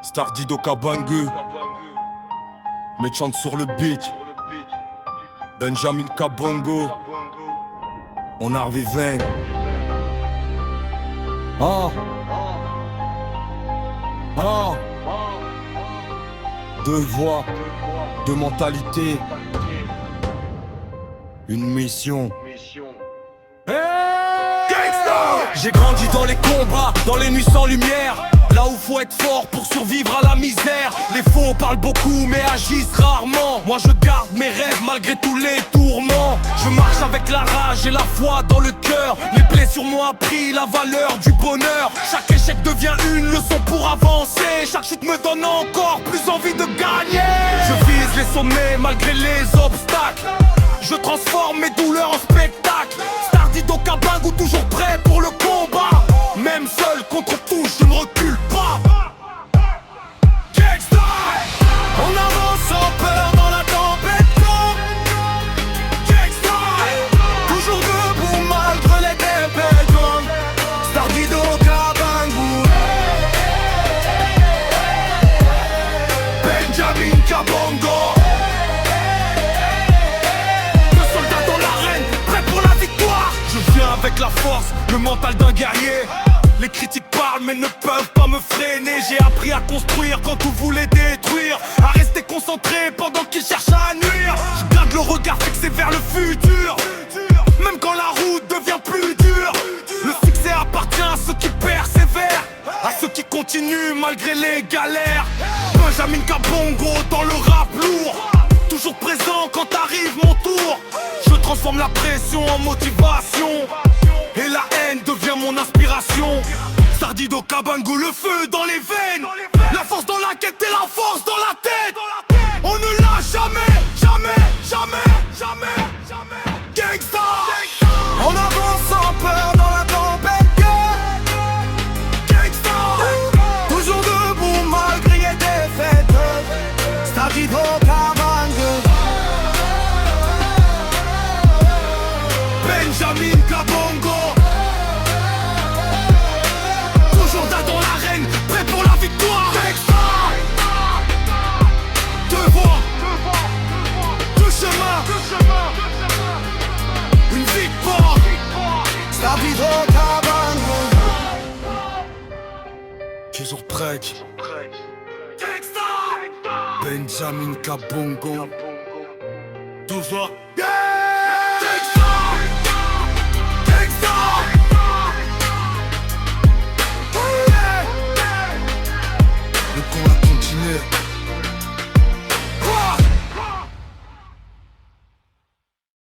Stardido Kabangu, Mechant sur le beat, Benjamin Kabongo, on a Vivin. Ah. Ah. Deux voix, deux mentalités, une mission. J'ai grandi dans les combats, dans les nuits sans lumière, là où faut être fort pour survivre à la misère. Les faux parlent beaucoup mais agissent rarement. Moi je garde mes rêves malgré tous les tourments. Je marche avec la rage et la foi dans le cœur. Les plaies sur moi ont appris la valeur du bonheur. Chaque échec devient une leçon pour avancer. Chaque chute me donne encore plus envie de gagner. Je vise les sommets malgré les obstacles. Je transforme mes douleurs en spectacle. Stardido Kabangu, toujours prêt pour le combat. Même seul contre tout, je ne recule pas. Gangsta, on avance sans peur dans la tempête. Gangsta, toujours debout malgré les défaites. Stardido Kabangu, Benjamin Kabongo. Avec la force, le mental d'un guerrier. Les critiques parlent mais ne peuvent pas me freiner. J'ai appris à construire quand tout voulait détruire, à rester concentré pendant qu'ils cherchent à nuire. Je garde le regard fixé vers le futur, même quand la route devient plus dure. Le succès appartient à ceux qui persévèrent, à ceux qui continuent malgré les galères. Benjamin Kabongo dans le rap lourd, toujours présent quand arrive mon tour. Je transforme la pression en motivation, et la haine devient mon inspiration. Stardido Kabangu, le feu dans les veines, la force dans la quête et la force dans la tête. On ne lâche jamais, jamais, jamais, jamais, jamais. Gangsta, on avance sans peur dans la tempête. Gangsta, toujours debout malgré les défaites. Stardido Kabangu, Benjamin Kabongo, toujours dans l'arène, prêt pour la victoire. Deux voies, deux chemins, une victoire. Stardido Kabangu, toujours prêt. Benjamin Kabongo, toujours. Donc on va continuer.